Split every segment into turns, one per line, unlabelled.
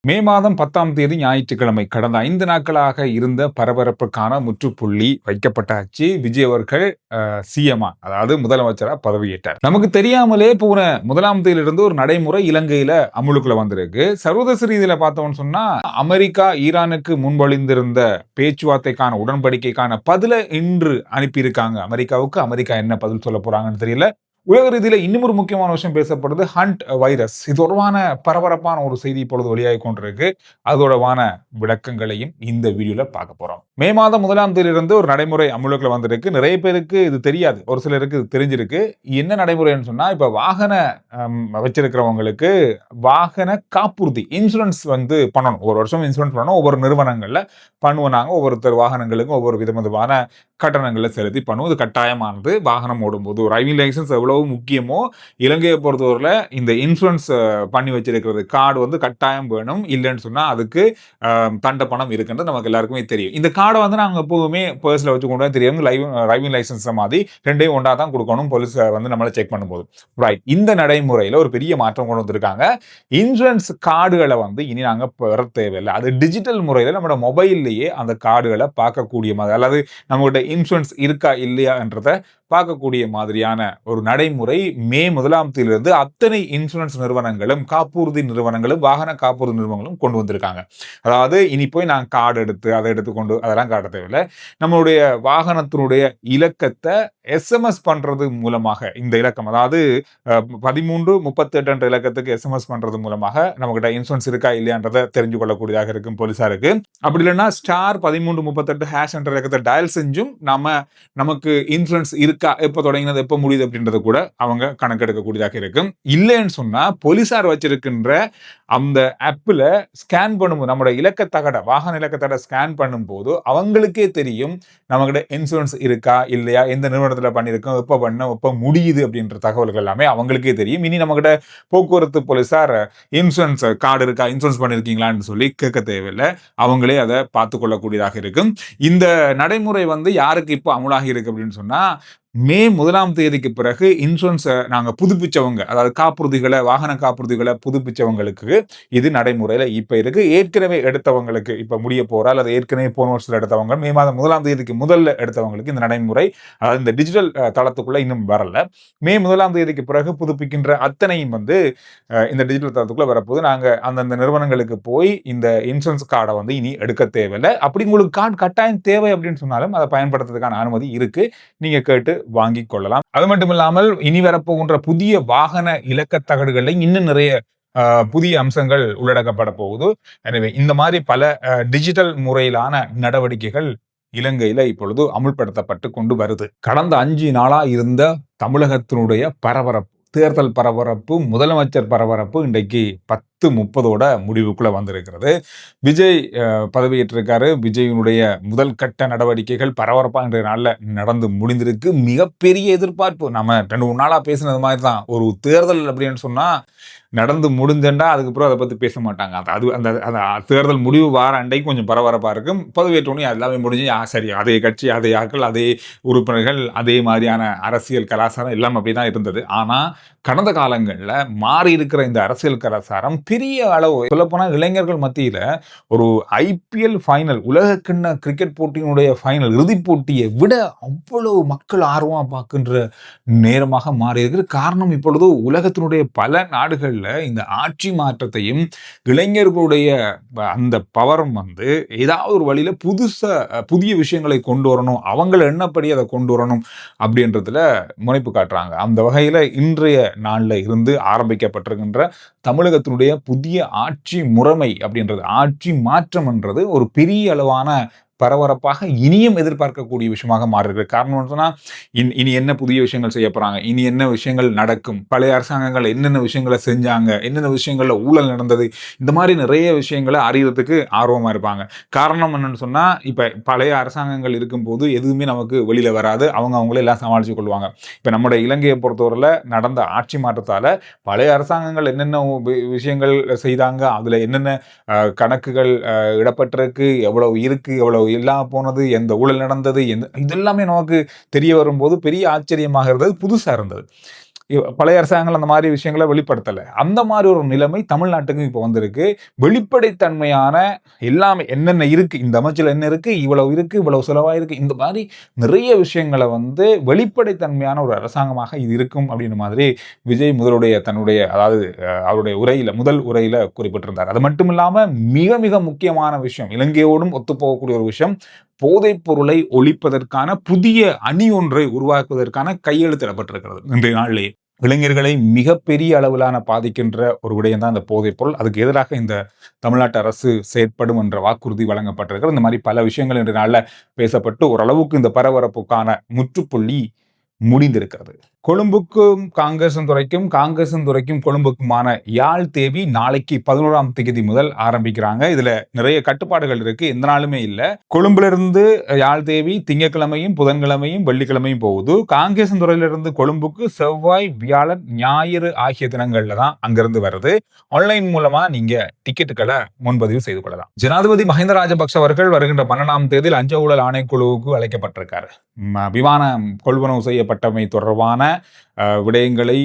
மே மாதம் 10ஆம் தேதி ஞாயிற்றுக்கிழமை கடந்த 5 நாட்களாக இருந்த பரபரப்புக்கான முற்றுப்புள்ளி வைக்கப்பட்டாச்சு. விஜய் அவர்கள் சிஎம்ஆ அதாவது முதலமைச்சரா பதவியேற்றார். நமக்கு தெரியாமலே போன 1ஆம் தேதியிலிருந்து ஒரு நடைமுறை இலங்கையில அமுலுக்குள்ள வந்திருக்கு. சர்வதேச ரீதியில பார்த்தோம்னு சொன்னா அமெரிக்கா ஈரானுக்கு முன்வழிந்திருந்த பேச்சுவார்த்தைக்கான உடன்படிக்கைக்கான பதில இன்று அனுப்பியிருக்காங்க. அமெரிக்காவுக்கு அமெரிக்கா என்ன பதில் சொல்ல போறாங்கன்னு தெரியல. உலக ரீதியில இன்னும் ஒரு முக்கியமான விஷயம் பேசப்படுது ஹண்ட் வைரஸ். இது தொடர்பான பரபரப்பான ஒரு செய்தி இப்பொழுது வெளியாகி கொண்டிருக்கு. அதோடவான விளக்கங்களையும் இந்த வீடியோல பார்க்க போறோம். மே மாதம் 1ஆம் தேதியிலிருந்து ஒரு நடைமுறை அமுலுக்குள்ள வந்திருக்கு. நிறைய பேருக்கு இது தெரியாது. ஒரு சிலருக்கு இது தெரிஞ்சிருக்கு. என்ன நடைமுறைன்னு சொன்னா, இப்ப வாகன வச்சிருக்கிறவங்களுக்கு வாகன காப்புறுதி இன்சூரன்ஸ் பண்ணணும். ஒரு வருஷம் இன்சூரன்ஸ் பண்ணணும். ஒவ்வொரு நிறுவனங்கள்ல பண்ணுவாங்க. ஒவ்வொருத்தர் வாகனங்களுக்கும் ஒவ்வொரு விதமான கட்டணங்களை செலுத்தி பண்ணுவோம். இது கட்டாயமானது. வாகனம் ஓடும்போது டிரைவிங் லைசன்ஸ் எவ்வளவு முக்கியமோ இலங்கையை பொறுத்தவரையில இந்த இன்சூரன்ஸ் பண்ணி வச்சிருக்கிறது கார்டு கட்டாயம் வேணும். இல்லைன்னு சொன்னா அதுக்கு தண்ட பணம் இருக்குன்றது நமக்கு எல்லாருக்குமே தெரியும். இந்த கார்டை நாங்க எப்பவுமே பர்ஸ்ல வச்சு கொண்டு தெரியும். டிரைவிங் லைசன்ஸ் மாதிரி ரெண்டையும் ஒன்றா தான் கொடுக்கணும் போலீஸ் நம்மளை செக் பண்ணும்போது. ரைட். இந்த நடைமுறையில ஒரு பெரிய மாற்றம் கொண்டு வந்திருக்காங்க. இன்சூரன்ஸ் கார்டுகளை இனி நாங்க பெற தேவையில்லை. அது டிஜிட்டல் முறையில நம்மளோட மொபைல்லையே அந்த கார்டுகளை பார்க்கக்கூடிய மாதிரி, அல்லது நம்மகிட்ட இன்சூரன்ஸ் இருக்கா இல்லையா என்றதை பார்க்கக்கூடிய மாதிரியான ஒரு நடைமுறை மே 1ஆம் தேதியிலிருந்து அத்தனை இன்சூரன்ஸ் நிறுவனங்களும் காப்புறுதி நிறுவனங்களும் வாகன காப்புறுதி நிறுவனங்களும் கொண்டு வந்திருக்காங்க. அதாவது இனி போய் நான் கார்டு எடுத்து அதை எடுத்துக்கொண்டு அதெல்லாம் காட்ட தேவையில்லை. நம்மளுடைய வாகனத்தினுடைய இலக்கத்தை எஸ்எம்எஸ் பண்றது மூலமாக இந்த இலக்கம், அதாவது 1338 என்ற இலக்கத்துக்கு எஸ்எம்எஸ் பண்றது மூலமாக நம்மகிட்ட இன்சூரன்ஸ் இருக்கா இல்லையான்றதை தெரிஞ்சு கொள்ளக்கூடியதாக இருக்கும் போலீசாருக்கு. அப்படி இல்லைன்னா ஸ்டார் 1338 என்ற இலக்கத்தை டயல் செஞ்சும் நமக்கு இன்சூரன்ஸ் இருக்கா, எப்ப தொடங்கினது எப்ப முடியுது அப்படின்றத கூட அவங்க கணக்கெடுக்கக்கூடியதாக இருக்கும். இல்லைன்னு சொன்னா போலீசார் வச்சிருக்கின்ற அந்த ஆப்ல ஸ்கேன் பண்ணும்போது நம்மளோட இலக்கத்தகட வாகன இலக்கத்தகட ஸ்கேன் பண்ணும்போது அவங்களுக்கே தெரியும் நம்மகிட்ட இன்சூரன்ஸ் இருக்கா இல்லையா, எந்த நிறுவனத்துல பண்ணிருக்கோம், எப்ப முடியுது அப்படின்ற தகவல்கள் எல்லாமே அவங்களுக்கே தெரியும். இனி நம்மகிட்ட போக்குவரத்து போலீசார் இன்சூரன்ஸ் கார்டு இருக்கா, இன்சூரன்ஸ் பண்ணிருக்கீங்களான்னு சொல்லி கேட்க தேவையில்லை. அவங்களே அதை பார்த்து கொள்ளக்கூடியதாக இருக்கும். இந்த நடைமுறை யாருக்கு இப்போ அமுலாகி இருக்கு அப்படின்னு சொன்னா, மே 1ஆம் தேதிக்கு பிறகு இன்சூரன்ஸ் நாங்க புதுப்பிச்சவங்க, அதாவது காப்புறுதிகளை வாகன காப்புறுதிகளை புதுப்பிச்சவங்களுக்கு இது நடைமுறையில இப்ப இருக்கு. ஏற்கனவே எடுத்தவங்களுக்கு இப்ப முடிய போறா, அல்லது ஏற்கனவே போன வருஷத்துல எடுத்தவங்க மே மாதம் 1ஆம் தேதிக்கு முதல்ல எடுத்தவங்களுக்கு இந்த நடைமுறை, அதாவது இந்த டிஜிட்டல் தளத்துக்குள்ள இன்னும் வரல. மே 1ஆம் தேதிக்கு பிறகு புதுப்பிக்கின்ற அத்தனையும் இந்த டிஜிட்டல் தளத்துக்குள்ள வரப்போது. நாங்க அந்தந்த நிறுவனங்களுக்கு போய் இந்த இன்சூரன்ஸ் கார்டை இனி எடுக்க தேவையில்லை. அப்படி உங்களுக்கு கார்டு கட்டாயம் தேவை அப்படின்னு சொன்னாலும் அதை பயன்படுத்துறதுக்கான அனுமதி இருக்கு. நீங்க கேட்டு வாங்கிக் கொள்ளலாம். அது மட்டும் இல்லாமல் இனி வரப்போகின்ற புதிய வாகன இலக்க தகடுகள்ல இன்னும் நிறைய புதிய அம்சங்கள் உள்ளடக்கப்பட போகுது. எனவே இந்த மாதிரி பல டிஜிட்டல் முறையிலான நடவடிக்கைகள் இலங்கையில இப்பொழுது அமுல்படுத்தப்பட்டு கொண்டு வருது. கடந்த 5 நாளா இருந்த தமிழகத்தினுடைய பரபரப்பு, தேர்தல் பரபரப்பு, முதலமைச்சர் பரபரப்பு இன்றைக்கு 10:30 முடிவுக்குள்ள வந்திருக்கிறது. விஜய் பதவியேற்றிருக்காரு. விஜயினுடைய முதல் கட்ட நடவடிக்கைகள் பரபரப்பா இன்றைய நாள்ல நடந்து முடிந்திருக்கு. மிகப்பெரிய எதிர்பார்ப்பு. நம்ம 2-3 நாளா பேசினது மாதிரி தான். ஒரு தேர்தல் அப்படின்னு சொன்னா நடந்து முடிஞ்சண்டா அதுக்கப்புறம் அதை பத்தி பேச மாட்டாங்க. அது அந்த அந்த தேர்தல் முடிவு வார அன்றைக்கு கொஞ்சம் பரபரப்பா இருக்கும். பதவியேற்றோனே எல்லாமே முடிஞ்சு சரி, அதே கட்சி, அதே ஆட்கள், அதே உறுப்பினர்கள், அதே மாதிரியான அரசியல் கலாச்சாரம் எல்லாம் அப்படிதான் இருந்தது. ஆனா கடந்த காலங்கள்ல மாறி இருக்கிற இந்த அரசியல் கலாச்சாரம் பெரிய அளவு, சொல்லப்போனால் இளைஞர்கள் மத்தியில ஒரு ஐபிஎல் ஃபைனல், உலகக்கிண்ண கிரிக்கெட் போட்டியினுடைய ஃபைனல் இறுதிப் போட்டியை விட அவ்வளவு மக்கள் ஆர்வமா பார்க்கின்ற நேரமாக மாறி இருக்கிற காரணம், இப்பொழுது உலகத்தினுடைய பல நாடுகள்ல இந்த ஆட்சி மாற்றத்தையும் இளைஞர்களுடைய அந்த பவரும் ஏதாவது ஒரு வழியில புதிய விஷயங்களை கொண்டு வரணும், அவங்கள எண்ணப்படி அதை கொண்டு வரணும் அப்படின்றதுல முனைப்பு காட்டுறாங்க. அந்த வகையில இன்றைய நாள்ல இருந்து ஆரம்பிக்கப்பட்டிருக்கின்ற தமிழகத்தினுடைய புதிய ஆட்சி முறைமை அப்படின்றது, ஆட்சி மாற்றம் என்றது ஒரு பெரிய அளவான பரபரப்பாக இனியும் எதிர்பார்க்கக்கூடிய விஷயமாக மாறுகிறது. காரணம் சொன்னா இனி என்ன புதிய விஷயங்கள் செய்ய போறாங்க, இனி என்ன விஷயங்கள் நடக்கும், பழைய அரசாங்கங்கள் என்னென்ன விஷயங்களை செஞ்சாங்க, என்னென்ன விஷயங்கள்ல ஊழல் நடந்தது, இந்த மாதிரி நிறைய விஷயங்களை அறியறதுக்கு ஆர்வமா இருப்பாங்க. காரணம் என்னன்னு சொன்னா, இப்ப பழைய அரசாங்கங்கள் இருக்கும்போது எதுவுமே நமக்கு வெளியில வராது. அவங்களே எல்லாம் சமாளிச்சு கொள்வாங்க. இப்ப நம்முடைய இலங்கையை பொறுத்தவரையில நடந்த ஆட்சி மாற்றத்தால பழைய அரசாங்கங்கள் என்னென்ன விஷயங்கள் செய்தாங்க, அதுல என்னென்ன கணக்குகள் இடப்பட்டிருக்கு, எவ்வளவு இருக்கு, எவ்வளவு இல்லாம போனது, எந்த ஊழல் நடந்தது, இதெல்லாமே நமக்கு தெரிய வரும்போது பெரிய ஆச்சரியமாக இருந்தது, புதுசா இருந்தது. பழைய அரசாங்கங்கள் அந்த மாதிரி விஷயங்களை வெளிப்படுத்தலை. அந்த மாதிரி ஒரு நிலைமை தமிழ்நாட்டுக்கும் இப்போ வந்திருக்கு. வெளிப்படைத்தன்மையான எல்லாமே என்னென்ன இருக்கு, இந்த அமைச்சில் என்ன இருக்கு, இவ்வளவு இருக்கு, இவ்வளவு செலவாயிருக்கு, இந்த மாதிரி நிறைய விஷயங்களை வெளிப்படைத்தன்மையான ஒரு அரசாங்கமாக இது இருக்கும் அப்படின்னு மாதிரி விஜய் தன்னுடைய அதாவது அவருடைய உரையில முதல் உரையில குறிப்பிட்டிருந்தார். அது மட்டும் இல்லாம மிக மிக முக்கியமான விஷயம், இலங்கையோடும் ஒத்துப்போகக்கூடிய ஒரு விஷயம், போதைப் பொருளை ஒழிப்பதற்கான புதிய அணி ஒன்றை உருவாக்குவதற்கான கையெழுத்திடப்பட்டிருக்கிறது இன்றைய நாளிலேயே. இளைஞர்களை மிகப்பெரிய அளவிலான பாதிக்கின்ற ஒரு விடயம் தான் இந்த போதைப் பொருள். அதுக்கு எதிராக இந்த தமிழ்நாட்டு அரசு செயற்படும் என்ற வாக்குறுதி வழங்கப்பட்டிருக்கிறது. இந்த மாதிரி பல விஷயங்கள் இன்றைய நாளில் பேசப்பட்டு ஓரளவுக்கு இந்த பரபரப்புக்கான முற்றுப்புள்ளி முடிந்திருக்கிறது. கொழும்புக்கும் காங்கேசன் துறைக்கும் கொழும்புக்குமான யாழ் தேவி நாளைக்கு 11ஆம் தேதி முதல் ஆரம்பிக்கிறாங்க. இதுல நிறைய கட்டுப்பாடுகள் இருக்கு, எந்த நாளுமே இல்ல. கொழும்புல இருந்து யாழ் தேவி திங்கட்கிழமையும் புதன்கிழமையும் வெள்ளிக்கிழமையும் போகுது. காங்கேசன் துறையிலிருந்து கொழும்புக்கு செவ்வாய், வியாழன், ஞாயிறு ஆகிய தினங்கள்ல தான் அங்கிருந்து வருது. ஆன்லைன் மூலமா நீங்க டிக்கெட்டுகளை முன்பதிவு செய்து கொள்ளலாம். ஜனாதிபதி மஹிந்த ராஜபக்ஷ அவர்கள் வருகின்ற 12ஆம் தேதி லஞ்ச ஊழல் ஆணைக்குழுவுக்கு அழைக்கப்பட்டிருக்காரு. விமானம் கொள்வனவு செய்யப்பட்டமை தொடர்பான விடயங்களை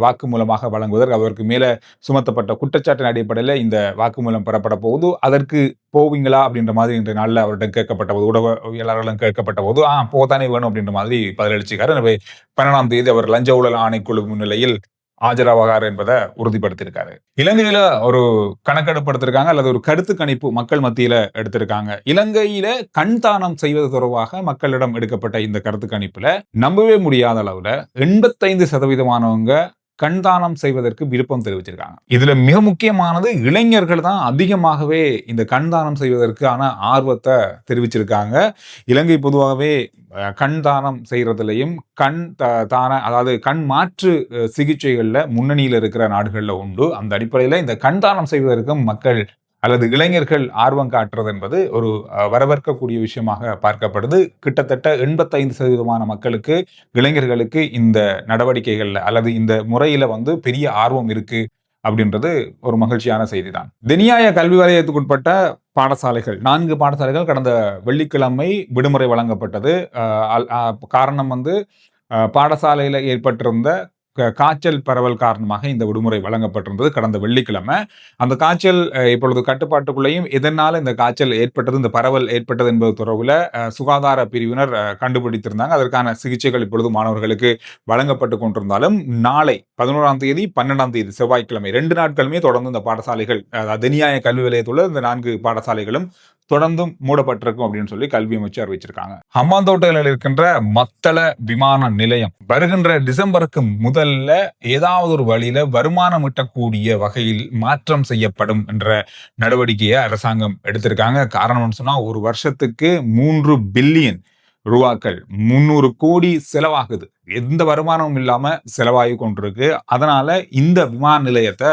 வாக்குமூலமாக வழங்குவதற்கு அவருக்கு மேல சுமத்தப்பட்ட குற்றச்சாட்டின் அடிப்படையில் இந்த வாக்குமூலம் பெறப்பட போகுது. அதற்கு போவீங்களா அப்படின்ற மாதிரி இன்றைய நாளில் அவர்கிட்ட கேட்கப்பட்ட போது, ஊடகவியலாளர்களும் கேட்கப்பட்ட போது போதானே வேணும் அப்படின்ற மாதிரி பதிலளிச்சுக்காரு. எனவே 12ஆம் தேதி அவர் லஞ்ச ஊழல் ஆணைக்குழு முன்னிலையில் ஆஜராவார் என்பதை உறுதிப்படுத்தியிருக்காரு. இலங்கையில ஒரு கணக்கெடுப்பு எடுத்திருக்காங்க, அல்லது ஒரு கருத்து கணிப்பு மக்கள் மத்தியில எடுத்திருக்காங்க. இலங்கையில கண் தானம் செய்வது தொடர்பாக மக்களிடம் எடுக்கப்பட்ட இந்த கருத்து கணிப்புல நம்பவே முடியாத அளவுல 85% கண் தானம் செய்வதற்கு விருப்பம் தெரிவிச்சிருக்காங்க. இதுல மிக முக்கியமானது இளைஞர்கள் தான் அதிகமாகவே இந்த கண் தானம் செய்வதற்கான ஆர்வத்தை தெரிவிச்சிருக்காங்க. இலங்கை பொதுவாகவே கண் தானம் செய்யறதுலையும் அதாவது கண் மாற்று சிகிச்சைகள்ல முன்னணியில் இருக்கிற நாடுகள்ல உண்டு. அந்த அடிப்படையில இந்த கண் தானம் செய்வதற்கும் மக்கள் அல்லது இளைஞர்கள் ஆர்வம் காட்டுறது என்பது ஒரு வரவேற்கக்கூடிய விஷயமாக பார்க்கப்படுது. கிட்டத்தட்ட 85% மக்களுக்கு, இளைஞர்களுக்கு இந்த நடவடிக்கைகள்ல அல்லது இந்த முறையில பெரிய ஆர்வம் இருக்கு அப்படின்றது ஒரு மகிழ்ச்சியான செய்தி தான். தெனியாய கல்வி வலயத்துக்குட்பட்ட பாடசாலைகள் 4 பாடசாலைகள் கடந்த வெள்ளிக்கிழமை விடுமுறை வழங்கப்பட்டது. காரணம் பாடசாலையில ஏற்பட்டிருந்த காய்ச்சல் பரவல் காரணமாக இந்த விடுமுறை வழங்கப்பட்டிருந்தது கடந்த வெள்ளிக்கிழமை. அந்த காய்ச்சல் இப்பொழுது கட்டுப்பாட்டுக்குள்ளேயும், எதனால இந்த காய்ச்சல் ஏற்பட்டது, இந்த பரவல் ஏற்பட்டது என்பது தொடர்பில் சுகாதார பிரிவினர் கண்டுபிடித்திருந்தாங்க. அதற்கான சிகிச்சைகள் இப்பொழுது மாணவர்களுக்கு வழங்கப்பட்டு கொண்டிருந்தாலும், நாளை 11ஆம் தேதி 12ஆம் தேதி செவ்வாய்க்கிழமை 2 நாட்களுமே தொடர்ந்து இந்த பாடசாலைகள், தெனியாய கல்வி வலயத்துள்ள இந்த 4 பாடசாலைகளும் தொடர்ந்தும் மூடப்பட்டிருக்கும் அப்படின்னு சொல்லி கல்வி அமைச்சர் அறிவிச்சிருக்காங்க. ஹம்பாந்தோட்டையில் இருக்கின்ற மத்தள விமான நிலையம் வருகின்ற டிசம்பருக்கு முதல்ல ஏதாவது ஒரு வழியில வருமானம் ஈட்டக்கூடிய வகையில் மாற்றம் செய்யப்படும் என்ற நடவடிக்கையை அரசாங்கம் எடுத்திருக்காங்க. காரணம் சொன்னா, ஒரு வருஷத்துக்கு 3 பில்லியன் ரூபாக்கள் 300 கோடி செலவாகுது. எந்த வருமானமும் இல்லாம செலவாகி கொண்டிருக்கு. அதனால இந்த விமான நிலையத்தை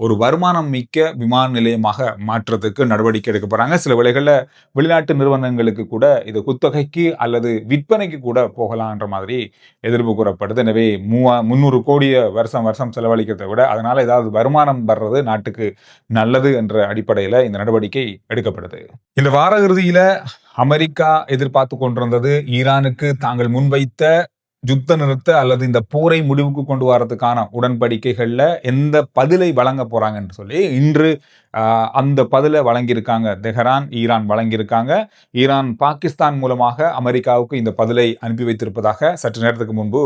ஒரு வருமானம் மிக்க விமான நிலையமாக மாற்றத்துக்கு நடவடிக்கை எடுக்க போறாங்க. சில வேளைகள்ல வெளிநாட்டு நிறுவனங்களுக்கு கூட இது குத்தகைக்கு அல்லது விற்பனைக்கு கூட போகலான்ற மாதிரி எதிர்ப்பு கூறப்படுது. எனவே 300 கோடியை வருஷம் செலவழிக்கிறதை விட அதனால ஏதாவது வருமானம் வர்றது நாட்டுக்கு நல்லது என்ற அடிப்படையில இந்த நடவடிக்கை எடுக்கப்படுது. இந்த வார இறுதியில அமெரிக்கா எதிர்பார்த்து கொண்டிருந்தது, ஈரானுக்கு தாங்கள் முன்வைத்த யுத்த நிறுத்த அல்லது இந்த போரை முடிவுக்கு கொண்டு வரதுக்கான உடன்படிக்கைகள்ல எந்த பதிலை வழங்க போறாங்கன்னு சொல்லி. இன்று அந்த பதிலை வழங்கியிருக்காங்க தெஹரான், ஈரான் வழங்கியிருக்காங்க. ஈரான் பாகிஸ்தான் மூலமாக அமெரிக்காவுக்கு இந்த பதிலை அனுப்பி வைத்திருப்பதாக சற்று நேரத்துக்கு முன்பு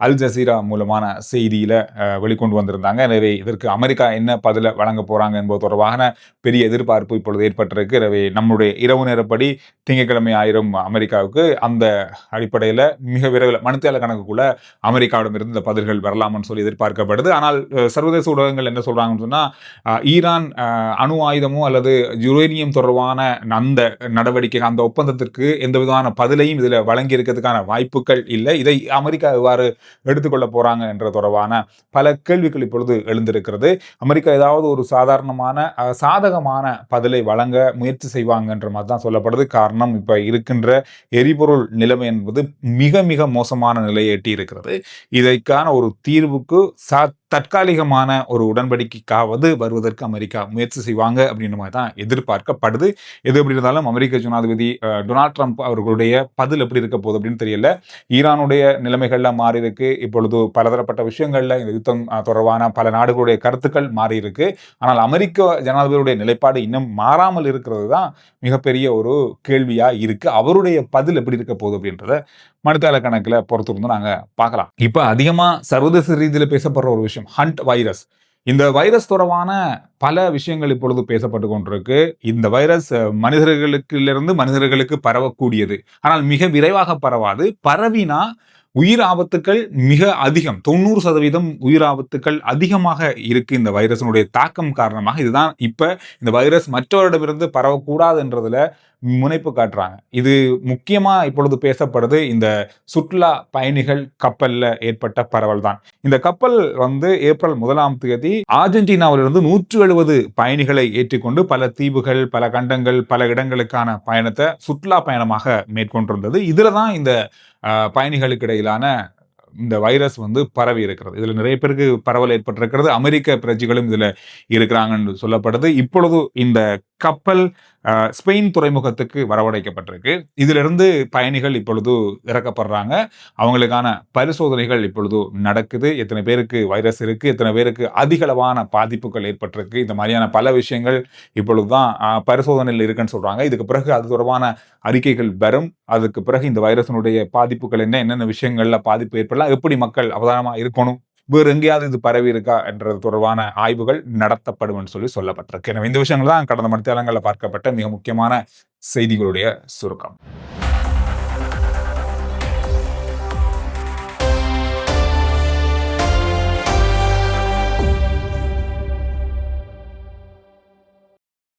அல் ஜசீரா மூலமான செய்தியில வெளிக்கொண்டு வந்திருந்தாங்க. எனவே இதற்கு அமெரிக்கா என்ன பதிலை வழங்க போறாங்க என்பது தொடர்பான பெரிய எதிர்பார்ப்பு இப்பொழுது ஏற்பட்டிருக்கு. எனவே நம்முடைய இரவு நேரப்படி திங்கட்கிழமை ஆயிரம் அமெரிக்காவுக்கு. அந்த அடிப்படையில மிக விரைவில் மணித்தேல கணக்குக்குள்ள அமெரிக்காவிடம் இருந்து இந்த பதில்கள் வரலாம்னு சொல்லி எதிர்பார்க்கப்படுது. ஆனால் சர்வதேச ஊடகங்கள் என்ன சொல்றாங்கன்னு சொன்னா, ஈரான் அணு ஆயுதமோ அல்லது யுரேனியம் தொடர்பான அந்த நடவடிக்கை, அந்த ஒப்பந்தத்திற்கு எந்த விதமான பதிலையும் இதுல வழங்கி இருக்கிறதுக்கான வாய்ப்புகள் இல்லை. இதை அமெரிக்கா எவ்வாறு எடுத்துக்கொள்ள போறாங்க என்ற தொடர்பான பல கேள்விகள் இப்பொழுது எழுந்திருக்கிறது. அமெரிக்கா ஏதாவது ஒரு சாதகமான பதிலை வழங்க முயற்சி செய்வாங்கன்ற மாதிரி தான் சொல்லப்படுது. காரணம், இப்ப இருக்கின்ற எரிபொருள் நிலைமை என்பது மிக மிக மோசமான நிலையை எட்டி இருக்கிறது. இதற்கான ஒரு தீர்வுக்கு தற்காலிகமான ஒரு உடன்படிக்கைக்காவது வருவதற்கு அமெரிக்கா முயற்சி செய்வாங்க அப்படின்ற மாதிரி தான் எதிர்பார்க்கப்படுது. எது எப்படி இருந்தாலும் அமெரிக்க ஜனாதிபதி டொனால்ட் ட்ரம்ப் அவர்களுடைய பதில் எப்படி இருக்க போகுது அப்படின்னு தெரியல. ஈரானுடைய நிலைமைகள்லாம் மாறி இருக்கு. இப்பொழுது பலதரப்பட்ட விஷயங்கள்ல இந்த யுத்தம் தொடர்பான பல நாடுகளுடைய கருத்துக்கள் மாறி இருக்கு. ஆனால் அமெரிக்க ஜனாதிபதியுடைய நிலைப்பாடு இன்னும் மாறாமல் இருக்கிறது தான் மிகப்பெரிய ஒரு கேள்வியா இருக்கு. அவருடைய பதில் எப்படி இருக்க போகுது அப்படின்றத மணித்தாள கணக்குல பொறுத்திருந்து நாங்க பார்க்கலாம். இப்ப அதிகமா சர்வதேச ரீதியில பேசப்படுற ஒரு விஷயம் ஹண்ட் வைரஸ். இந்த வைரஸ் தொடர்பான பல விஷயங்கள் இப்பொழுது பேசப்பட்டு கொண்டிருக்கு. இந்த வைரஸ் மனிதர்களுக்கிலிருந்து மனிதர்களுக்கு பரவக்கூடியது. ஆனால் மிக விரைவாக பரவாது. பரவினா உயிர் ஆபத்துக்கள் மிக அதிகம். 90% உயிர் ஆபத்துக்கள் அதிகமாக இருக்கு இந்த வைரஸினுடைய தாக்கம் காரணமாக. இதுதான் இப்ப இந்த வைரஸ் மற்றவரிடமிருந்து பரவக்கூடாதுன்றதுல முனைப்பு காட்டுறாங்க. இது முக்கியமா இப்பொழுது பேசப்படுது இந்த சுற்றுலா பயணிகள் கப்பல்ல ஏற்பட்ட பரவல் தான். இந்த கப்பல் ஏப்ரல் 1ஆம் தேதி அர்ஜென்டினாவிலிருந்து 170 பயணிகளை ஏற்றிக்கொண்டு பல தீவுகள், பல கண்டங்கள், பல இடங்களுக்கான பயணத்தை சுற்றுலா பயணமாக மேற்கொண்டிருந்தது. இதுலதான் இந்த பயணிகளுக்கு இடையிலான இந்த வைரஸ் பரவி இருக்கிறது. இதுல நிறைய பேருக்கு பரவல் ஏற்பட்டிருக்கிறது. அமெரிக்க பிரஜைகளும் இதுல இருக்கிறாங்கன்னு சொல்லப்படுது. இப்பொழுது இந்த கப்பல் ஸ்பெயின் துறைமுகத்துக்கு வரவழைக்கப்பட்டிருக்கு. இதிலிருந்து பயணிகள் இப்பொழுது இறக்கப்படுறாங்க. அவங்களுக்கான பரிசோதனைகள் இப்பொழுது நடக்குது. எத்தனை பேருக்கு வைரஸ் இருக்கு, எத்தனை பேருக்கு அதிகளவான பாதிப்புகள் ஏற்பட்டிருக்கு, இந்த மாதிரியான பல விஷயங்கள் இப்பொழுதுதான் பரிசோதனையில் இருக்குன்னு சொல்றாங்க. இதுக்கு பிறகு அது தொடர்பான அறிக்கைகள் வரும். அதுக்கு பிறகு இந்த வைரஸினுடைய பாதிப்புகள் என்னென்ன விஷயங்கள்ல பாதிப்பு ஏற்படலாம், எப்படி மக்கள் அவதானமா இருக்கணும், வேறு எங்கேயாவது இது பரவி இருக்கா என்றது தொடர்பான ஆய்வுகள் நடத்தப்படும் என்று சொல்லப்பட்டிருக்கு. எனவே இந்த விஷயங்கள் தான் கடந்த மணித்தியாலங்களில் பார்க்கப்பட்ட மிக முக்கியமான செய்திகளுடைய சுருக்கம்.